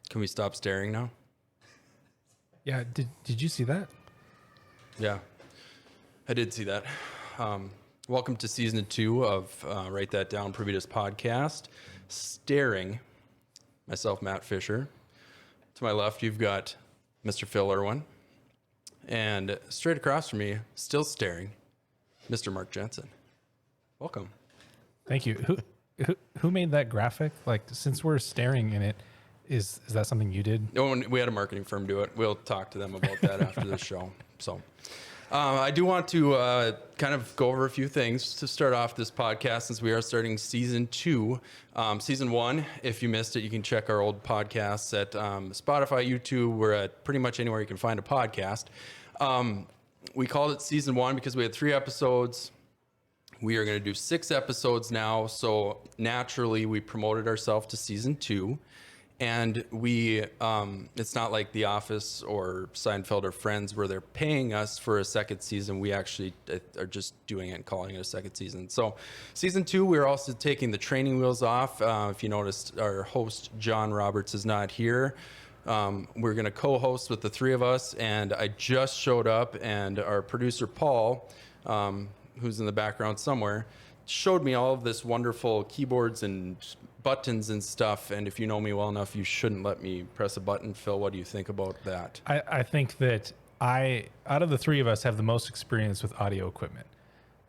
Can we stop staring now? Yeah, did you see that? Yeah, I did see that. Welcome to season 2 of Write That Down, Provitas podcast. Staring, myself, Matt Fisher. To my left, you've got Mr. Phil Irwin. And straight across from me, still staring, Mr. Mark Jensen. Welcome. Thank you. Who made that graphic? Like, since we're staring in it, is that something you did? No, we had a marketing firm do it. We'll talk to them about that after the show. So I do want to kind of go over a few things to start off this podcast, since we are starting season 2. Season 1, if you missed it, you can check our old podcasts at Spotify, YouTube. We're at pretty much anywhere you can find a podcast. We called it season 1 because we had 3 episodes. We are going to do 6 episodes now. So naturally, we promoted ourselves to season 2. And we, it's not like The Office or Seinfeld or Friends where they're paying us for a second season. We actually are just doing it and calling it a second season. So season 2, we're also taking the training wheels off. If you noticed, our host, John Roberts, is not here. We're going to co-host with the 3 of us. And I just showed up, and our producer, Paul, who's in the background somewhere, showed me all of this wonderful keyboards and buttons and stuff. And if you know me well enough, you shouldn't let me press a button. Phil, what do you think about that? I think that out of the 3 of us, have the most experience with audio equipment.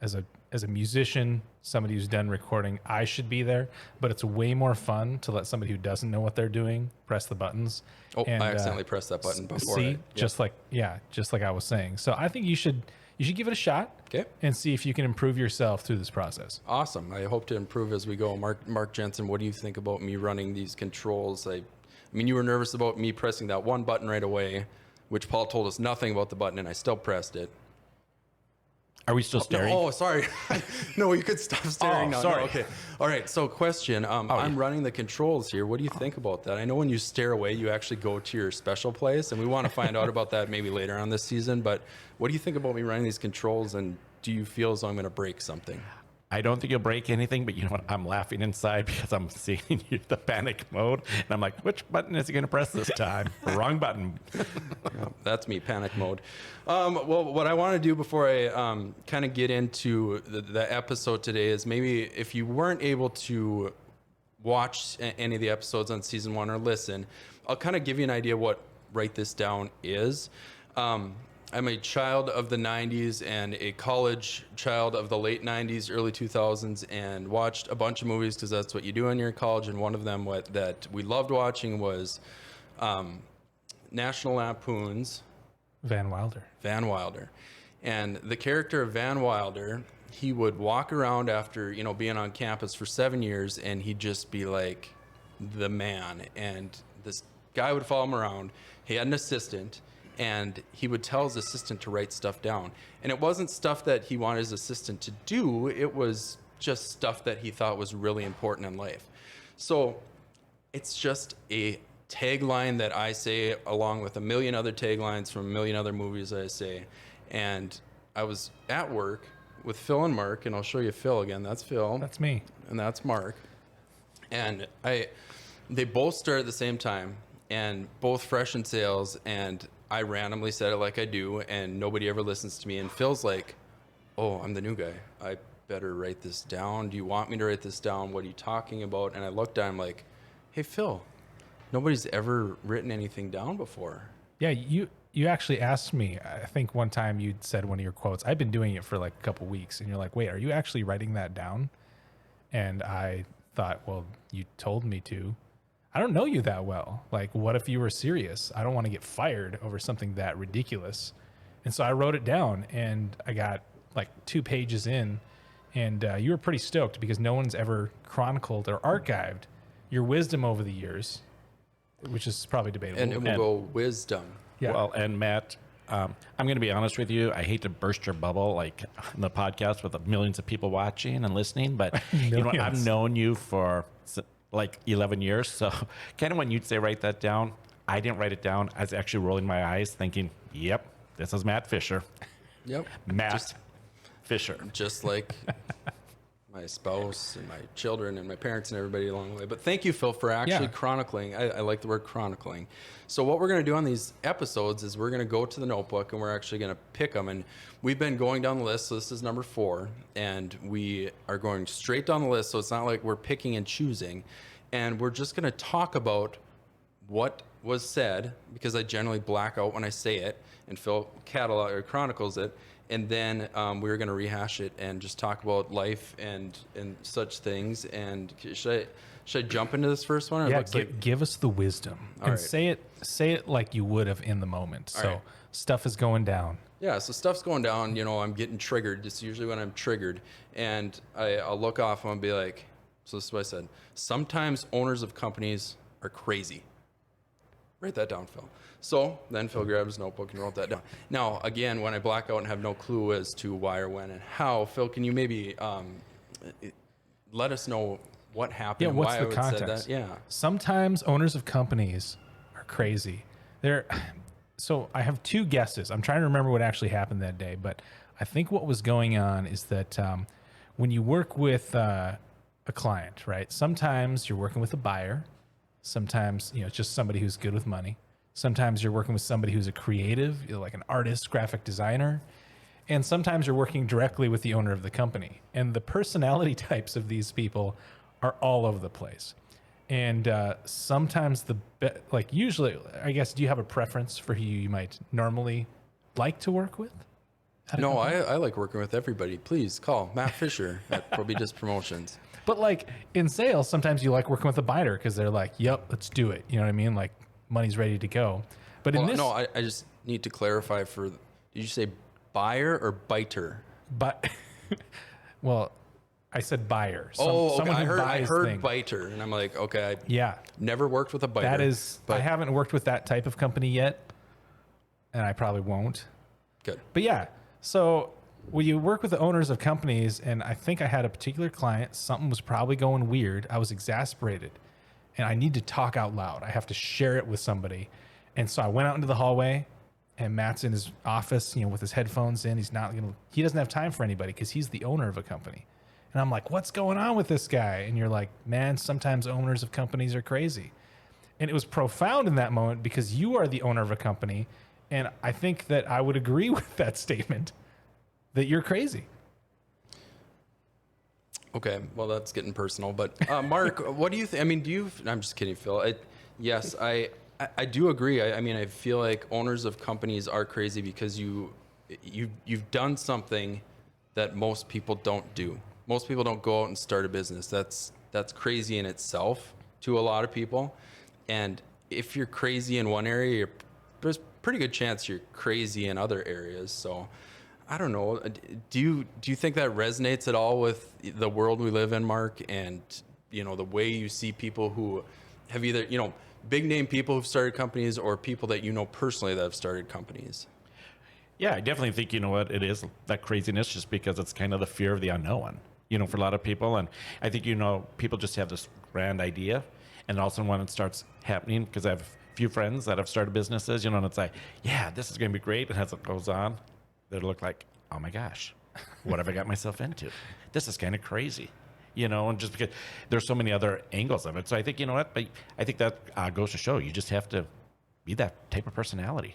As a musician, somebody who's done recording, I should be there, but it's way more fun to let somebody who doesn't know what they're doing press the buttons. Oh, and, I accidentally pressed that button before. See, just like I was saying. So I think you should give it a shot. Okay. And see if you can improve yourself through this process. Awesome. I hope to improve as we go. Mark Jensen, what do you think about me running these controls? I mean, you were nervous about me pressing that one button right away, which Paul told us nothing about the button, and I still pressed it. Are we still staring? Oh, sorry. No, you could stop staring now. Sorry. No, okay. All right. So question, I'm running the controls here. What do you think about that? I know when you stare away, you actually go to your special place, and we want to find out about that maybe later on this season. But what do you think about me running these controls, and do you feel as though I'm going to break something? I don't think you'll break anything, but you know what? I'm laughing inside because I'm seeing you the panic mode. And I'm like, which button is he going to press this time? Wrong button. Yeah, that's me, panic mode. Well, what I want to do before I kind of get into the episode today is maybe if you weren't able to watch any of the episodes on season 1 or listen, I'll kind of give you an idea what Write This Down is. I'm a child of the 90s and a college child of the late 90s, early 2000s, and watched a bunch of movies because that's what you do when you're in college. And one of them that we loved watching was National Lampoon's Van Wilder. And the character of Van Wilder, he would walk around after, being on campus for 7 years, and he'd just be like the man. And this guy would follow him around. He had an assistant, and he would tell his assistant to write stuff down. And it wasn't stuff that he wanted his assistant to do. It was just stuff that he thought was really important in life. So it's just a tagline that I say along with a million other taglines from a million other movies I say. And I was at work with Phil and Mark, and I'll show you Phil again. That's Phil. That's me. And that's Mark. And they both started at the same time, and both fresh in sales, and I randomly said it like I do, and nobody ever listens to me. And Phil's like, oh, I'm the new guy. I better write this down. Do you want me to write this down? What are you talking about? And I looked at him like, hey, Phil, nobody's ever written anything down before. Yeah, you actually asked me, I think one time you'd said one of your quotes, I've been doing it for like a couple weeks, and you're like, wait, are you actually writing that down? And I thought, well, you told me to. I don't know you that well. Like, what if you were serious? I don't want to get fired over something that ridiculous. And so I wrote it down, and I got like 2 pages in, and you were pretty stoked because no one's ever chronicled or archived your wisdom over the years, which is probably debatable. And it will go wisdom. Yeah. Well, and Matt, I'm going to be honest with you. I hate to burst your bubble like in the podcast with millions of people watching and listening, but you know, I've known you for like 11 years. So kind of when you'd say, write that down, I didn't write it down. I was actually rolling my eyes thinking, yep, this is Matt Fisher. Yep. Matt Fisher. Just like my spouse and my children and my parents and everybody along the way. But thank you, Phil, for actually chronicling. I like the word chronicling. So what we're going to do on these episodes is we're going to go to the notebook and we're actually going to pick them. And we've been going down the list. So this is number 4. And we are going straight down the list. So it's not like we're picking and choosing. And we're just going to talk about what was said, because I generally black out when I say it, and Phil chronicles it. And then we're going to rehash it and just talk about life and such things. And should I jump into this first one? Or Yeah, give us the wisdom. And right. say it like you would have in the moment. All so right. stuff is going down. Yeah, so stuff's going down. I'm getting triggered. It's usually when I'm triggered. And I'll look off and I'll be like, so this is what I said. Sometimes owners of companies are crazy. Write that down, Phil. So then Phil grabbed his notebook and wrote that down. Now, again, when I black out and have no clue as to why or when and how, Phil, can you maybe let us know what happened and what's why the I would context? said that? Yeah. Sometimes owners of companies are crazy. So I have 2 guesses. I'm trying to remember what actually happened that day, but I think what was going on is that when you work with a client, right? Sometimes you're working with a buyer. Sometimes, it's just somebody who's good with money. Sometimes you're working with somebody who's a creative, like an artist, graphic designer. And sometimes you're working directly with the owner of the company. And the personality types of these people are all over the place. And sometimes usually, I guess, do you have a preference for who you might normally like to work with? No, I like working with everybody. Please call Matt Fisher at Probidus Promotions. But like in sales, sometimes you like working with a buyer because they're like, yep, let's do it. You know what I mean? Like money's ready to go. But I just need to clarify did you say buyer or biter? But, well, I said buyer. Okay. I heard things. biter, and I'm like, okay, Yeah. never worked with a biter. I haven't worked with that type of company yet, and I probably won't. Good. But yeah, so when you work with the owners of companies, and I think I had a particular client, something was probably going weird. I was exasperated, and I need to talk out loud. I have to share it with somebody. And so I went out into the hallway, and Matt's in his office, with his headphones in. He doesn't have time for anybody because he's the owner of a company. And I'm like, what's going on with this guy? And you're like, man, sometimes owners of companies are crazy. And it was profound in that moment because you are the owner of a company. And I think that I would agree with that statement that you're crazy. Okay, well, that's getting personal. But Mark, what do you think? I mean, I'm just kidding, Phil. Yes, I do agree. I feel like owners of companies are crazy because you've done something that most people don't do. Most people don't go out and start a business. That's crazy in itself to a lot of people. And if you're crazy in one area, there's a pretty good chance you're crazy in other areas. So I don't know. Do you think that resonates at all with the world we live in, Mark? And the way you see people who have either big name people who've started companies or people that personally that have started companies? Yeah, I definitely think it is that craziness just because it's kind of the fear of the unknown. For a lot of people. And I think, people just have this grand idea. And all of a sudden when it starts happening, because I have a few friends that have started businesses, and it's like, yeah, this is going to be great. And as it goes on, they look like, oh my gosh, what have I got myself into? This is kind of crazy, and just because there's so many other angles of it. So I think, but I think that goes to show you just have to be that type of personality.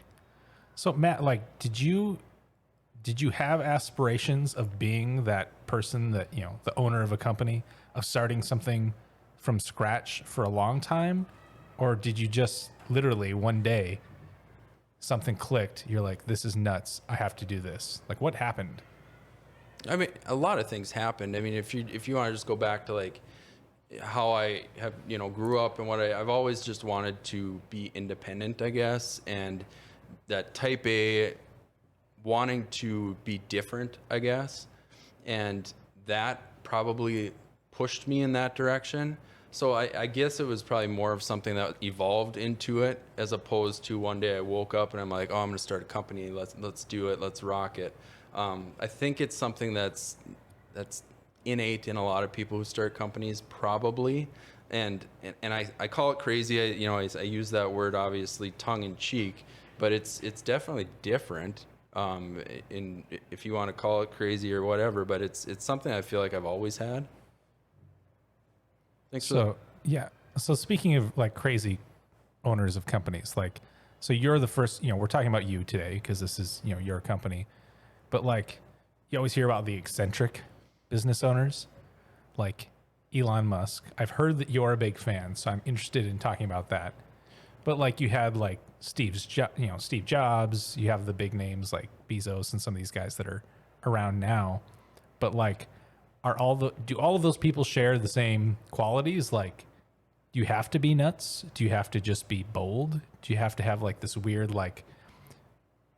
So Matt, did you have aspirations of being that person that, the owner of a company, of starting something from scratch for a long time? Or did you just literally one day something clicked? You're like, this is nuts. I have to do this. What happened? I mean, a lot of things happened. I mean, if you want to just go back to how I have, grew up and I've always just wanted to be independent, I guess. And that type A, wanting to be different, I guess. And that probably pushed me in that direction. So I guess it was probably more of something that evolved into it, as opposed to one day I woke up and I'm like, oh, I'm going to start a company. Let's do it. Let's rock it. I think it's something that's innate in a lot of people who start companies, probably. And I call it crazy. I use that word obviously tongue in cheek, but it's definitely different. If you want to call it crazy or whatever, but it's something I feel like I've always had. Thanks for that. So yeah. So speaking of like crazy owners of companies, like, so you're the first, we're talking about you today because this is, your company, but like you always hear about the eccentric business owners like Elon Musk. I've heard that you're a big fan, so I'm interested in talking about that. But like you had like Steve Jobs, you have the big names like Bezos and some of these guys that are around now. But like, do all of those people share the same qualities? Like, do you have to be nuts? Do you have to just be bold? Do you have to have like this weird, like,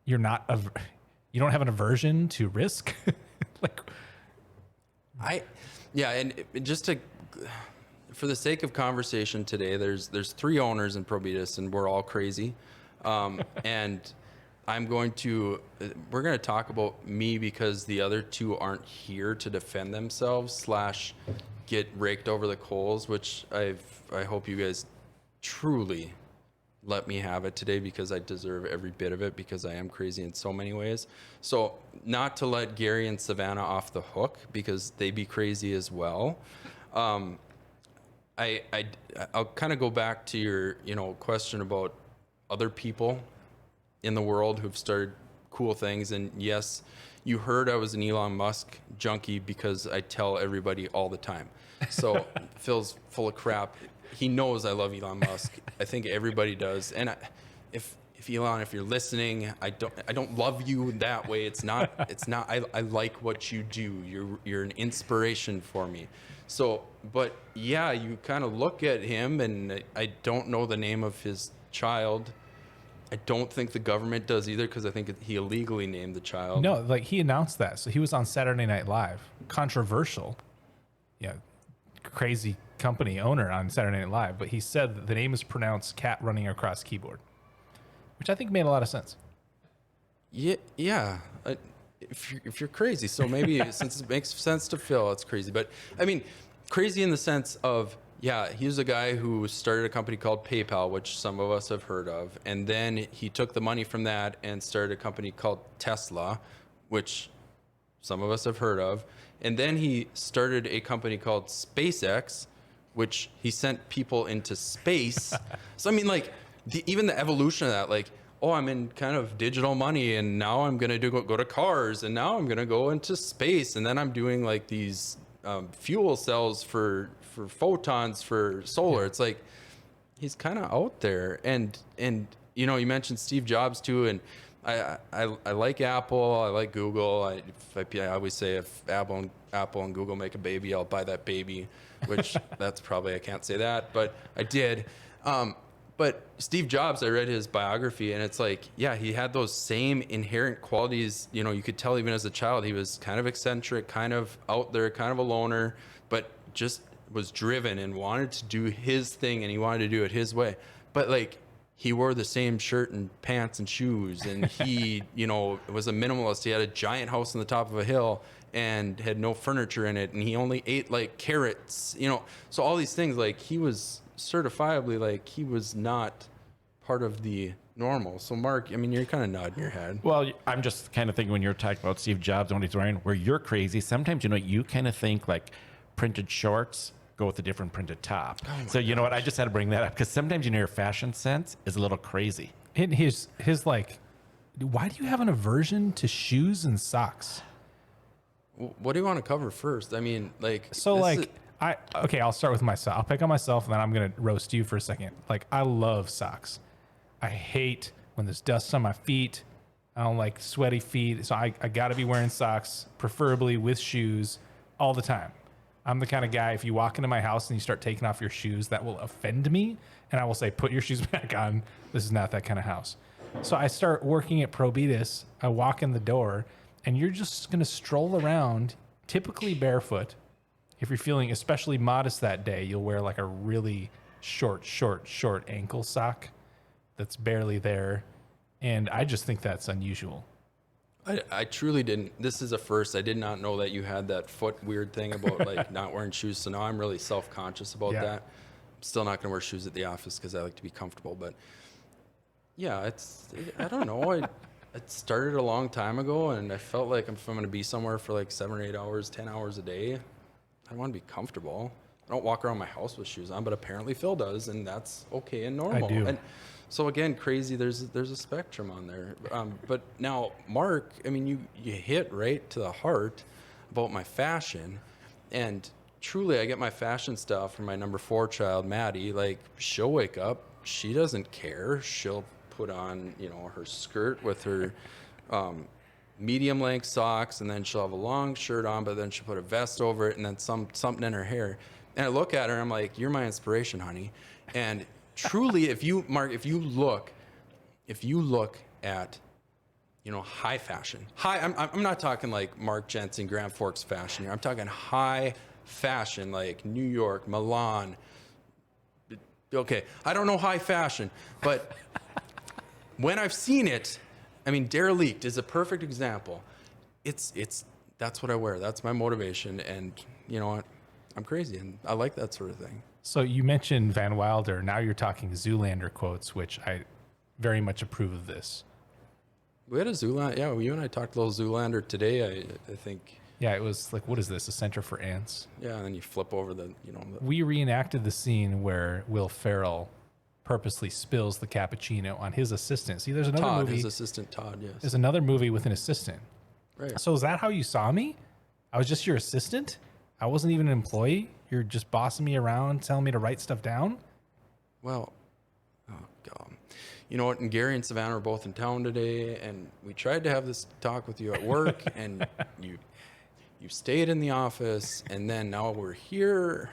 you don't have an aversion to risk? Like, and just for the sake of conversation today, there's 3 owners in Probitas, and we're all crazy. And we're going to talk about me because the other 2 aren't here to defend themselves / get raked over the coals, which I hope you guys truly let me have it today because I deserve every bit of it because I am crazy in so many ways. So not to let Gary and Savannah off the hook because they be crazy as well. I'll kind of go back to your, question about other people in the world who've started cool things. And yes, you heard I was an Elon Musk junkie because I tell everybody all the time. So Phil's full of crap. He knows I love Elon Musk. I think everybody does. And if Elon, if you're listening, I don't love you that way. It's not. I like what you do. You're an inspiration for me. So, but yeah, you kind of look at him, and I don't know the name of his child. I don't think the government does either because I think he illegally named the child. no, like he announced that. So he was on Saturday Night Live. Controversial. Yeah. Crazy company owner on Saturday Night Live, but he said that the name is pronounced cat running across keyboard, which I think made a lot of sense. Yeah. If you're crazy, so maybe since it makes sense to Phil, it's crazy. But I mean, crazy in the sense of, yeah, he was a guy who started a company called PayPal, which some of us have heard of, and then he took the money from that and started a company called Tesla, which some of us have heard of. And then he started a company called SpaceX, which he sent people into space. So, I mean, like, even the evolution of that, like, oh, I'm in kind of digital money, and now I'm going to go to cars, and now I'm going to go into space. And then I'm doing, like, these fuel cells for photons for solar. It's like, he's kind of out there. And you mentioned Steve Jobs, too, and I like Apple. I like Google. I always say if Apple and Google make a baby, I'll buy that baby, which that's probably, I can't say that, but I did. But Steve Jobs, I read his biography, and it's like, yeah, he had those same inherent qualities. You could tell even as a child, he was kind of eccentric, kind of out there, kind of a loner, but just was driven and wanted to do his thing, and he wanted to do it his way. But like, he wore the same shirt and pants and shoes, and he, was a minimalist. He had a giant house on the top of a hill and had no furniture in it, and he only ate like carrots, So all these things, like, he was certifiably, like, he was not part of the normal. So Mark, I mean, you're kind of nodding your head. Well, I'm just kind of thinking when you're talking about Steve Jobs and what he's wearing, where you're crazy, sometimes, you kind of think like printed shorts go with a different printed top. So you know what? I just had to bring that up because sometimes your fashion sense is a little crazy. His like, why do you have an aversion to shoes and socks? What do you want to cover first? I mean, like, so like, I'll start with myself. I'll pick on myself, and then I'm gonna roast you for a second. Like, I love socks. I hate when there's dust on my feet. I don't like sweaty feet, so I got to be wearing socks, preferably with shoes, all the time. I'm the kind of guy, if you walk into my house and you start taking off your shoes, that will offend me. And I will say, put your shoes back on. This is not that kind of house. So I start working at Probitas. I walk in the door, and you're just going to stroll around, typically barefoot. If you're feeling especially modest that day, you'll wear like a really short ankle sock that's barely there. And I just think that's unusual. I truly didn't. This is a first. I did not know that you had that foot weird thing about like not wearing shoes. So now I'm really self-conscious about that. I'm still not going to wear shoes at the office because I like to be comfortable. But yeah, I don't know. It started a long time ago, and I felt like if I'm going to be somewhere for like 7 or 8 hours, 10 hours a day, I want to be comfortable. I don't walk around my house with shoes on, but apparently Phil does, and that's okay and normal. I do. And so again, crazy. There's a spectrum on there. But now, Mark, I mean, you hit right to the heart about my fashion, and truly, I get my fashion stuff from my number 4 child, Maddie. Like, she'll wake up, she doesn't care. She'll put on, her skirt with her medium length socks, and then she'll have a long shirt on, but then she'll put a vest over it, and then something in her hair. And I look at her, and I'm like, "You're my inspiration, honey." And truly, if you look at high fashion, I'm not talking like Mark Jensen, Grand Forks fashion here. I'm talking high fashion, like New York, Milan. Okay, I don't know high fashion, but when I've seen it, I mean, Derelict is a perfect example. That's what I wear. That's my motivation, and you know what? I'm crazy, and I like that sort of thing. So you mentioned Van Wilder. Now you're talking Zoolander quotes, which I very much approve of this. We had a Zoolander. Yeah, you and I talked a little Zoolander today. I think. Yeah, it was like, what is this? A center for ants? Yeah, and then you flip over We reenacted the scene where Will Ferrell purposely spills the cappuccino on his assistant. See, there's another movie. His assistant Todd. Yes. There's another movie with an assistant. Right. So is that how you saw me? I was just your assistant. I wasn't even an employee. You're just bossing me around, telling me to write stuff down. Well, oh God. You know what? And Gary and Savannah are both in town today, and we tried to have this talk with you at work, and you stayed in the office, and then now we're here.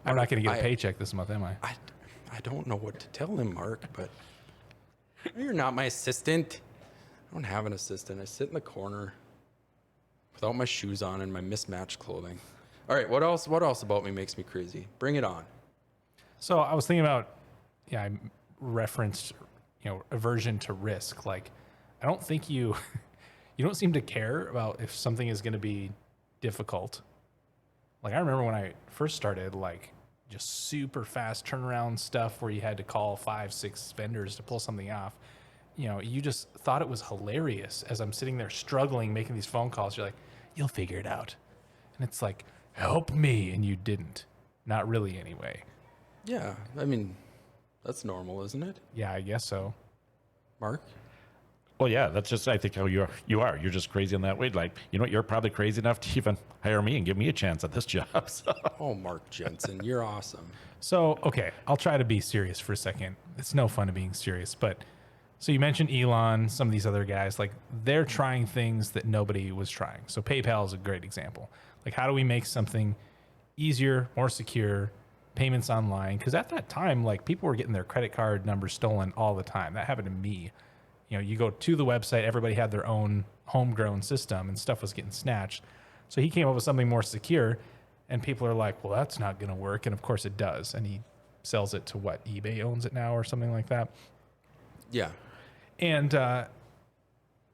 I'm not going to get a paycheck this month, am I? I don't know what to tell him, Mark, but you're not my assistant. I don't have an assistant. I sit in the corner without my shoes on and my mismatched clothing. All right, what else about me makes me crazy? Bring it on. So I was thinking about, I referenced, aversion to risk. Like, I don't think you don't seem to care about if something is going to be difficult. Like, I remember when I first started, like, just super fast turnaround stuff where you had to call 5-6 vendors to pull something off. You just thought it was hilarious as I'm sitting there struggling, making these phone calls. You're like, you'll figure it out. And it's like, help me. And you didn't. Not really, anyway. Yeah, I mean, that's normal, isn't it? Yeah, I guess so. Mark? Well, yeah, that's just, I think, how you are. You're just crazy in that way. Like, you're probably crazy enough to even hire me and give me a chance at this job. So. Oh, Mark Jensen, you're awesome. So, okay, I'll try to be serious for a second. It's no fun to being serious, but so you mentioned Elon, some of these other guys, like they're trying things that nobody was trying. So PayPal is a great example. Like, how do we make something easier, more secure, payments online? Because at that time, like, people were getting their credit card numbers stolen all the time. That happened to me. You go to the website, everybody had their own homegrown system and stuff was getting snatched. So he came up with something more secure, and people are like, well, that's not going to work. And of course it does. And he sells it to what? eBay owns it now or something like that. Yeah. And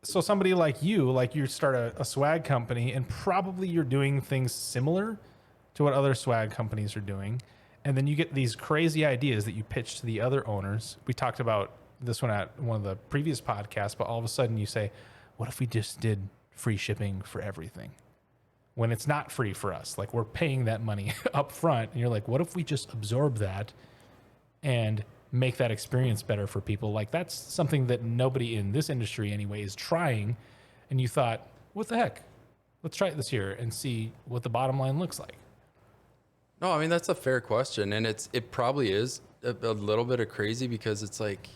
so somebody like you start a swag company, and probably you're doing things similar to what other swag companies are doing. And then you get these crazy ideas that you pitch to the other owners. We talked about this one at one of the previous podcasts, but all of a sudden you say, what if we just did free shipping for everything? When it's not free for us, like, we're paying that money up front. And you're like, what if we just absorb that and make that experience better for people? Like, that's something that nobody in this industry anyway is trying. And you thought, what the heck? Let's try it this year and see what the bottom line looks like. No, I mean, that's a fair question. And it probably is a little bit of crazy, because it's like,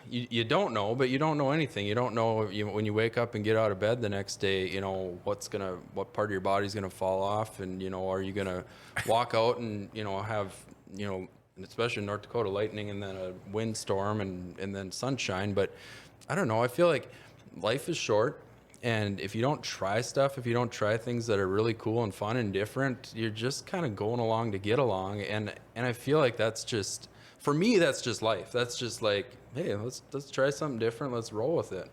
you don't know, but you don't know anything. You don't know when you wake up and get out of bed the next day, what part of your body's going to fall off. And, are you going to walk out and, have, especially in North Dakota, lightning and then a windstorm and then sunshine. But I don't know. I feel like life is short. And if you don't try stuff, if you don't try things that are really cool and fun and different, you're just kind of going along to get along. And I feel like that's just, for me, that's just life. That's just like, hey, let's try something different. Let's roll with it.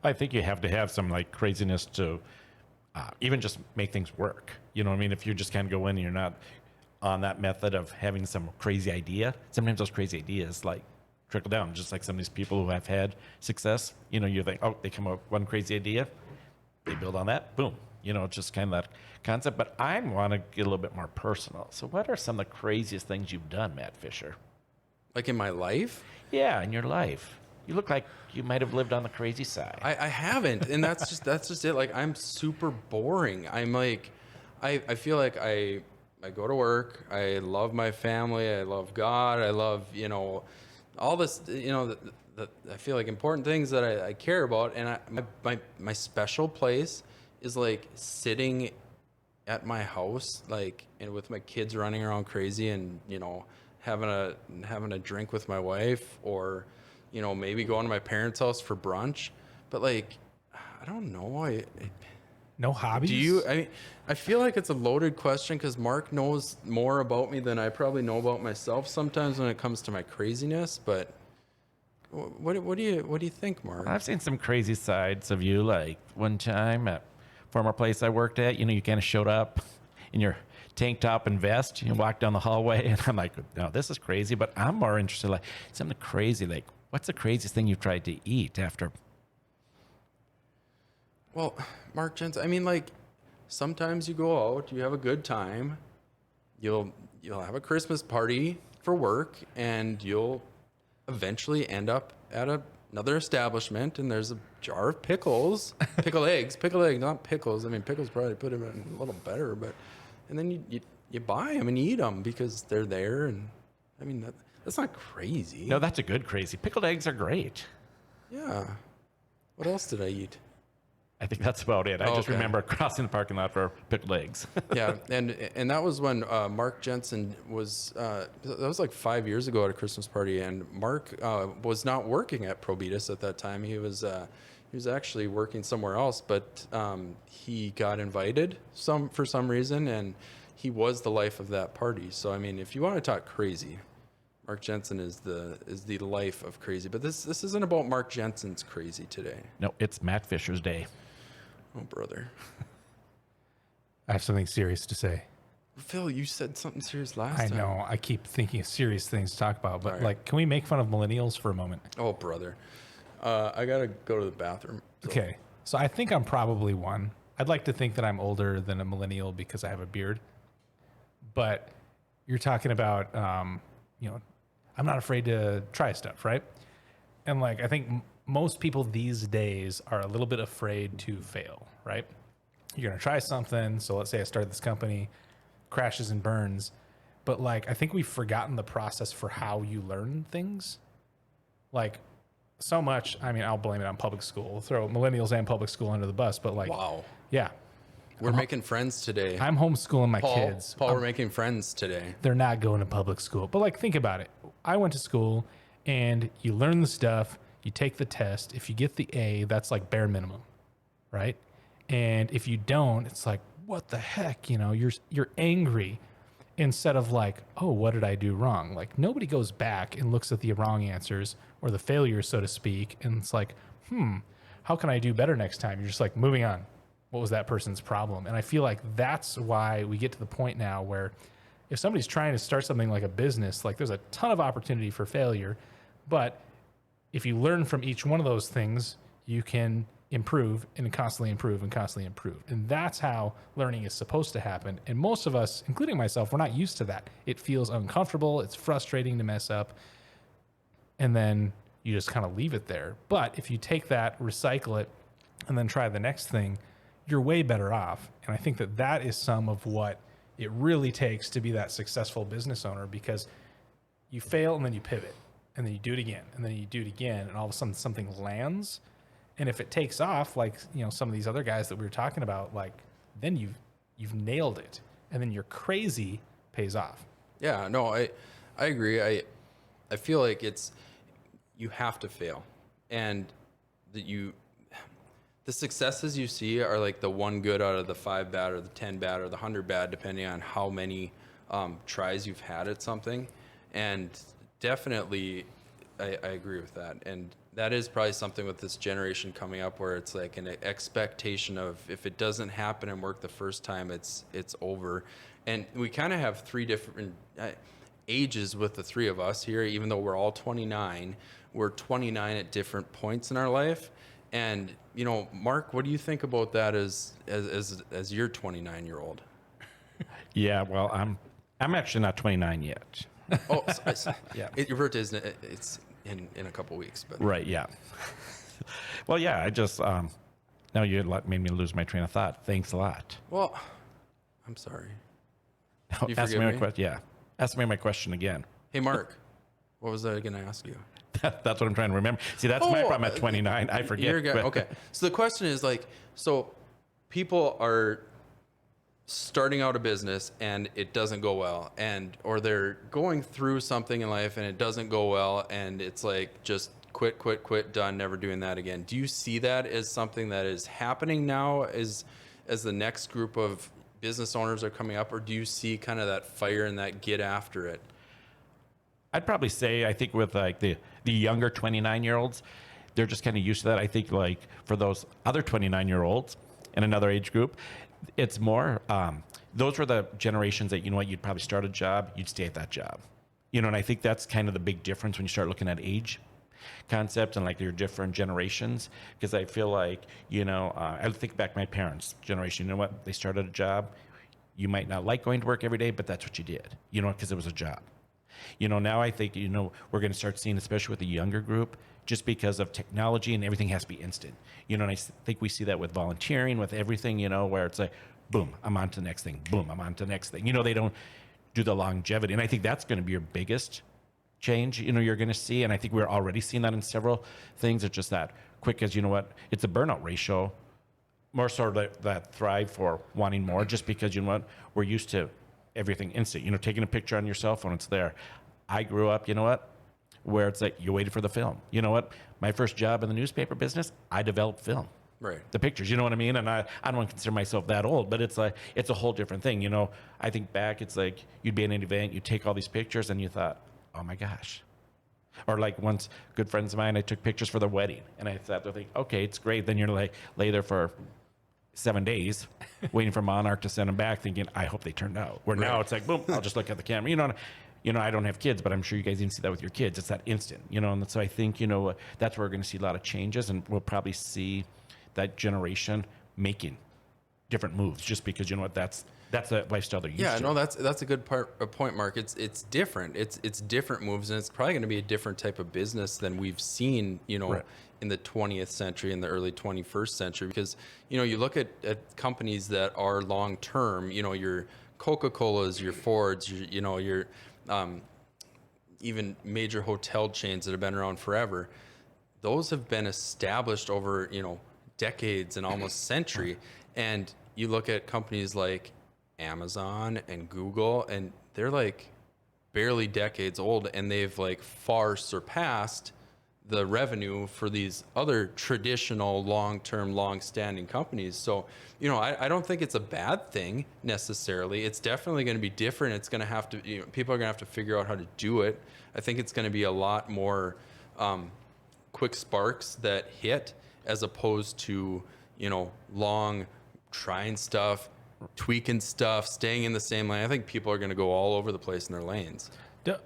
I think you have to have some like craziness to even just make things work. You know what I mean? If you just kind of go in and you're not on that method of having some crazy idea, sometimes those crazy ideas like trickle down, just like some of these people who have had success. You think, oh, they come up with one crazy idea, they build on that, boom, just kind of that concept. But I want to get a little bit more personal. So what are some of the craziest things you've done, Matt Fisher? Like in my life? Yeah, in your life. You look like you might have lived on the crazy side. I haven't, and that's just it. Like, I'm super boring. I'm like, I feel like I go to work. I love my family. I love God. I love, all this, I feel like important things that I care about. And my special place is like sitting at my house, like, and with my kids running around crazy, and having a drink with my wife, or maybe going to my parents' house for brunch. But like, I don't know. No hobbies? Do you? I feel like it's a loaded question because Mark knows more about me than I probably know about myself sometimes when it comes to my craziness. But what do you think, Mark? I've seen some crazy sides of you. Like one time at former place I worked at, you kind of showed up in your tank top and vest. You walked down the hallway, and I'm like, no, this is crazy. But I'm more interested, like something crazy. Like, what's the craziest thing you've tried to eat after? Well, Mark Jensen, like, sometimes you go out, you have a good time, you'll have a Christmas party for work, and you'll eventually end up at another establishment, and there's a jar of pickles, pickled eggs, not pickles. I mean, pickles probably put them in a little better, and then you buy them and you eat them because they're there, and I mean, that's not crazy. No, that's a good crazy. Pickled eggs are great. Yeah. What else did I eat? I think that's about it. I just remember crossing the parking lot for pickled eggs. Yeah, and that was when Mark Jensen was, that was like 5 years ago at a Christmas party, and Mark was not working at Probitas at that time. He was actually working somewhere else, but he got invited for some reason, and he was the life of that party. So I mean, if you want to talk crazy, Mark Jensen is the life of crazy. But this isn't about Mark Jensen's crazy today. No, it's Matt Fisher's day. Oh, brother. I have something serious to say. Phil, you said something serious last I time. know. I keep thinking of serious things to talk about, but All right. like, can we make fun of millennials for a moment? Oh, brother. I got to go to the bathroom. So. Okay. So I think I'm probably one. I'd like to think that I'm older than a millennial because I have a beard. But you're talking about, I'm not afraid to try stuff, right? And like, I think most people these days are a little bit afraid to fail, right? You're going to try something. So let's say I started this company, crashes and burns. But like, I think we've forgotten the process for how you learn things. Like, so much, I mean, I'll blame it on public school. We'll throw millennials and public school under the bus, but like, Wow. yeah. We're making friends today. I'm homeschooling my kids. Paul, we're making friends today. They're not going to public school. But like, think about it. I went to school and you learn the stuff, you take the test. If you get the A, that's like bare minimum, right? And if you don't, it's like, what the heck? You're angry instead of like, oh, what did I do wrong? Like, nobody goes back and looks at the wrong answers or the failures, so to speak. And it's like, how can I do better next time? You're just like moving on. What was that person's problem? And I feel like that's why we get to the point now where if somebody's trying to start something like a business, like there's a ton of opportunity for failure, but if you learn from each one of those things, you can improve and constantly improve and constantly improve. And that's how learning is supposed to happen. And most of us, including myself, we're not used to that. It feels uncomfortable. It's frustrating to mess up. And then you just kind of leave it there. But if you take that, recycle it, and then try the next thing, you're way better off. And I think that that is some of what it really takes to be that successful business owner, because you fail and then you pivot and then you do it again and then you do it again. And all of a sudden something lands. And if it takes off, like, some of these other guys that we were talking about, like, then you've nailed it. And then your crazy pays off. Yeah, no, I agree. I feel like you have to fail. And the successes you see are like the one good out of the 5 bad or the 10 bad or the 100 bad, depending on how many tries you've had at something. And definitely, I agree with that. And that is probably something with this generation coming up where it's like an expectation of if it doesn't happen and work the first time, it's over. And we kind of have 3 different ages with the 3 of us here, even though we're all 29. We're 29 at different points in our life. And, Mark, what do you think about that as your 29-year-old? Yeah, well, I'm actually not 29 yet. Oh, Yeah. Your birthday isn't it? It's in a couple weeks, but Right, yeah. Well, yeah, I just now you made me lose my train of thought. Thanks a lot. well, I'm sorry. You Ask forgive me my me? question. Yeah, ask me my question again. Hey, Mark, what was I going to ask you? That's what I'm trying to remember. See, that's my problem at 29. I forget. You're good. Okay. So the question is so people are starting out a business and it doesn't go well, or they're going through something in life and it doesn't go well, and it's like just quit, done, never doing that again. Do you see that as something that is happening now as the next group of business owners are coming up, or do you see kind of that fire and that get after it? I'd probably say, I think with like the younger 29-year-olds, they're just kind of used to that. I think like for those other 29-year-olds in another age group, it's more, those were the generations that, you'd probably start a job, you'd stay at that job. And I think that's kind of the big difference when you start looking at age concepts and like your different generations. Because I feel like, I think back my parents' generation, they started a job. You might not like going to work every day, but that's what you did, because it was a job. Now I think, we're going to start seeing, especially with the younger group, just because of technology and everything has to be instant. And I think we see that with volunteering, with everything, where it's like, boom, I'm on to the next thing. Boom, I'm on to the next thing. They don't do the longevity. And I think that's going to be your biggest change, you're going to see. And I think we're already seeing that in several things. It's just that quick as, it's a burnout ratio, more sort of that thrive for wanting more, just because, we're used to everything instant. Taking a picture on your cell phone, it's there. I grew up, where it's like you waited for the film. My first job in the newspaper business, I developed film. Right. The pictures, you know what I mean? And I don't want to consider myself that old, but it's like, it's a whole different thing. I think back, it's like you'd be in an event, you take all these pictures and you thought, oh my gosh. Or like once good friends of mine, I took pictures for their wedding and I thought, okay, it's great. Then you're like, lay there for 7 days waiting for Monarch to send them back thinking, I hope they turned out. Where now it's like, boom, I'll just look at the camera. I don't have kids, but I'm sure you guys even see that with your kids. It's that instant, and so I think, that's where we're going to see a lot of changes, and we'll probably see that generation making different moves just because, that's a lifestyle they're used to. Yeah, no, that's a good point, Mark. It's different. It's different moves, and it's probably going to be a different type of business than we've seen, Right. in the 20th century, in the early 21st century. Because, you look at companies that are long term, your Coca-Colas, your Fords, your even major hotel chains that have been around forever. Those have been established over, decades and almost century. And you look at companies like Amazon and Google, and they're like barely decades old, and they've like far surpassed the revenue for these other traditional long-term, long-standing companies. So, I don't think it's a bad thing necessarily. It's definitely going to be different. It's going to have to, people are going to have to figure out how to do it. I think it's going to be a lot more quick sparks that hit as opposed to, long trying stuff, tweaking stuff, staying in the same lane. I think people are going to go all over the place in their lanes.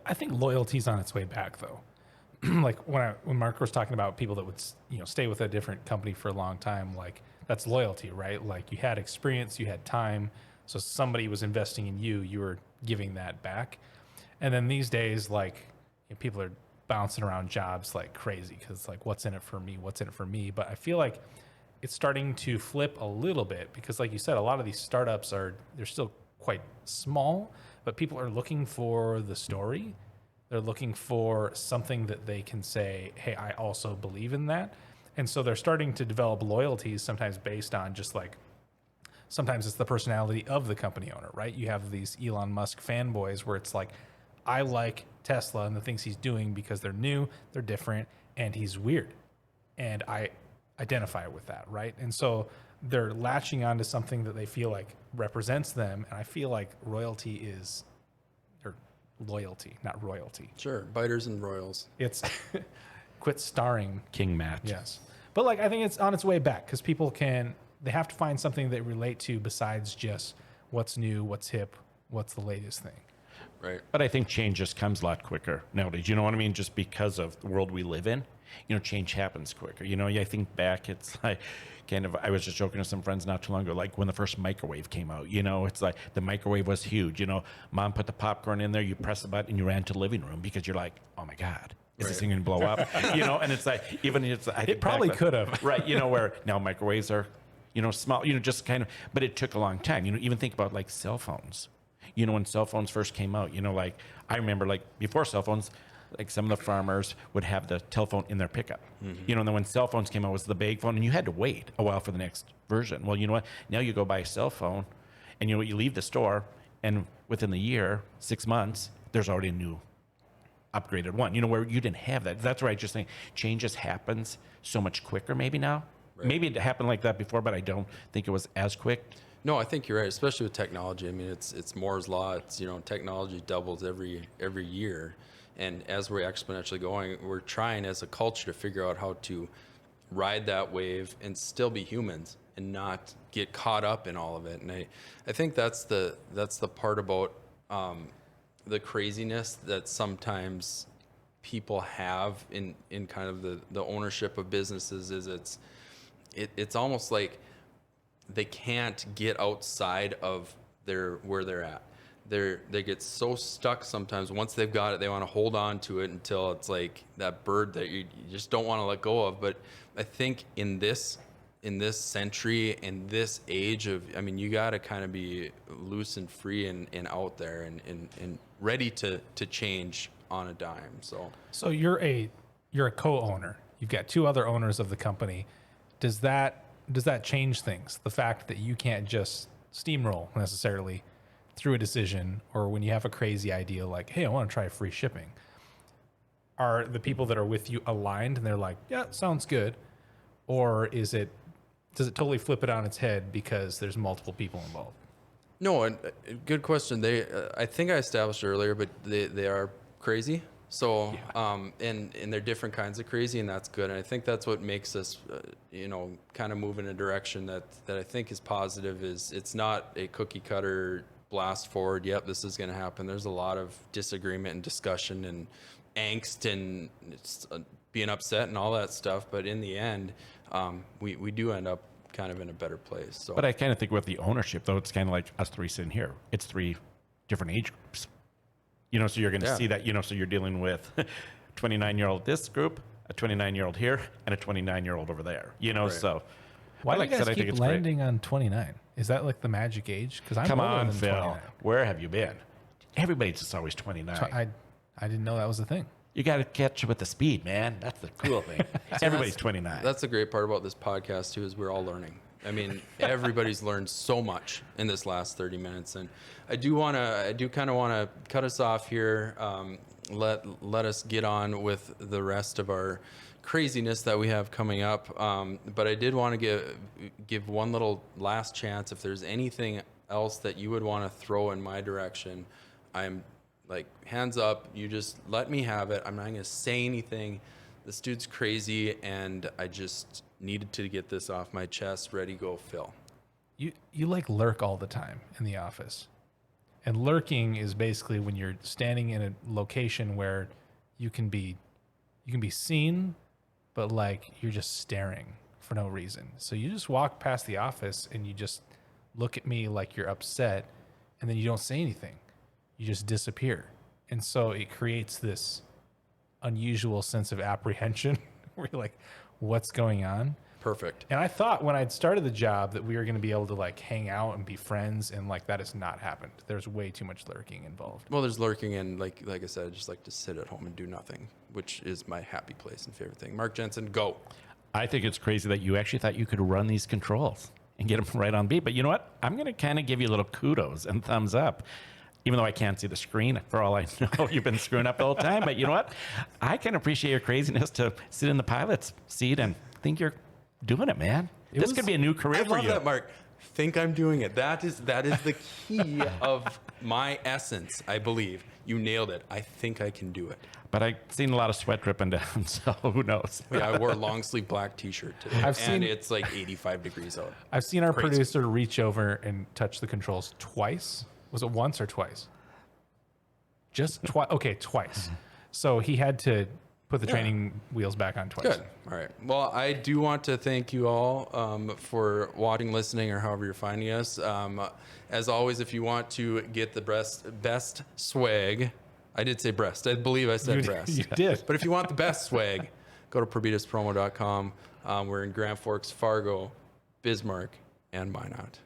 I think loyalty's on its way back, though. Like when Mark was talking about people that would stay with a different company for a long time, like that's loyalty, right? Like you had experience, you had time, so somebody was investing in you, you were giving that back. And then these days, like people are bouncing around jobs like crazy because like what's in it for me? But I feel like it's starting to flip a little bit because, like you said, a lot of these startups they're still quite small, but people are looking for the story. They're looking for something that they can say, hey, I also believe in that. And so they're starting to develop loyalties sometimes based on just like, sometimes it's the personality of the company owner, right? You have these Elon Musk fanboys where it's like, I like Tesla and the things he's doing because they're new, they're different, and he's weird. And I identify with that, right? And so they're latching onto something that they feel like represents them. And I feel like loyalty, not royalty. Sure, biters and royals. It's quit starring King Matt. Yes. But like, I think it's on its way back because people they have to find something they relate to besides just what's new, what's hip, what's the latest thing. Right. But I think change just comes a lot quicker nowadays. You know what I mean? Just because of the world we live in, change happens quicker. I think back, it's like I was just joking with some friends not too long ago, like when the first microwave came out, it's like the microwave was huge. Mom put the popcorn in there, you press the button, and you ran to the living room because you're like, oh my God. Is this thing going to blow up? And it's like, I think It probably could have. Right. Where now microwaves are, small, just kind of, but it took a long time. Even think about like cell phones. When cell phones first came out, like I remember like before cell phones, like some of the farmers would have the telephone in their pickup. And then when cell phones came out, it was the big phone, and you had to wait a while for the next version. Well, you know what? Now you go buy a cell phone, and you leave the store, and within the year, 6 months, there's already a new upgraded one, where you didn't have that. That's where I just think changes happens so much quicker maybe now. Right. Maybe it happened like that before, but I don't think it was as quick. No, I think you're right, especially with technology. I mean, it's Moore's law. It's, technology doubles every year. And as we're exponentially going, we're trying as a culture to figure out how to ride that wave and still be humans and not get caught up in all of it. And I think that's the part about the craziness that sometimes people have in kind of the ownership of businesses is it's almost like they can't get outside of where they're at. They get so stuck sometimes. Once they've got it, they want to hold on to it until it's like that bird that you just don't want to let go of. But I think in this century, in this age you got to kind of be loose and free and out there and ready to change on a dime. So you're a co-owner. You've got two other owners of the company. Does that change things? The fact that you can't just steamroll necessarily through a decision, or when you have a crazy idea like, hey, I want to try free shipping. Are the people that are with you aligned and they're like, yeah, sounds good? Or does it totally flip it on its head because there's multiple people involved? No, and good question. I think I established earlier, but they are crazy. So, and they're different kinds of crazy, and that's good. And I think that's what makes us, kind of move in a direction that I think is positive. Is it's not a cookie cutter blast forward. Yep, this is going to happen. There's a lot of disagreement and discussion and angst and being upset and all that stuff. But in the end, we do end up kind of in a better place. So, but I kind of think with the ownership, though, it's kind of like us three sitting here. It's three different age groups. So you're going to see that, so you're dealing with 29-year-old this group, a 29-year-old here, and a 29-year-old over there, right. So why do you guys keep landing on 29? Is that like the magic age? Because I'm Come older on, than Phil. 29. Where have you been? Everybody's just always 29. I didn't know that was a thing. You got to catch with the speed, man. That's the cool thing. Everybody's 29. That's the great part about this podcast, too, is we're all learning. I mean, everybody's learned so much in this last 30 minutes. And I do kind of want to cut us off here. Let us get on with the rest of our craziness that we have coming up. But I did want to give one little last chance. If there's anything else that you would want to throw in my direction, I'm like, hands up, you just let me have it. I'm not going to say anything. This dude's crazy, and I just needed to get this off my chest. Ready, go, Phil. You like lurk all the time in the office. And lurking is basically when you're standing in a location where you can be seen, but like you're just staring for no reason. So you just walk past the office and you just look at me like you're upset, and then you don't say anything. You just disappear. And so it creates this unusual sense of apprehension where you're like, what's going on? Perfect. And I thought when I'd started the job that we were going to be able to like hang out and be friends, and like that has not happened. There's way too much lurking involved. Well, there's lurking, and like I said, I just like to sit at home and do nothing, which is my happy place and favorite thing. Mark Jensen, go. I think it's crazy that you actually thought you could run these controls and get them right on beat. But you know what? I'm going to kind of give you a little kudos and thumbs up. Even though I can't see the screen, for all I know, you've been screwing up the whole time. But you know what? I can appreciate your craziness to sit in the pilot's seat and think you're doing it, man. This could be a new career for you. I love that, Mark. Think I'm doing it. That is the key of my essence, I believe. You nailed it. I think I can do it. But I've seen a lot of sweat dripping down, so who knows? Yeah, I wore a long sleeve black t-shirt today, and it's like 85 degrees out. I've seen our producer reach over and touch the controls twice. Was it once or twice? Just twice. Okay, twice. So he had to put the training wheels back on twice. Good. All right. Well, I do want to thank you all for watching, listening, or however you're finding us. As always, if you want to get the best swag, I did say breast. I believe I said breast. You did. But if you want the best swag, go to probitaspromo.com. We're in Grand Forks, Fargo, Bismarck, and Minot.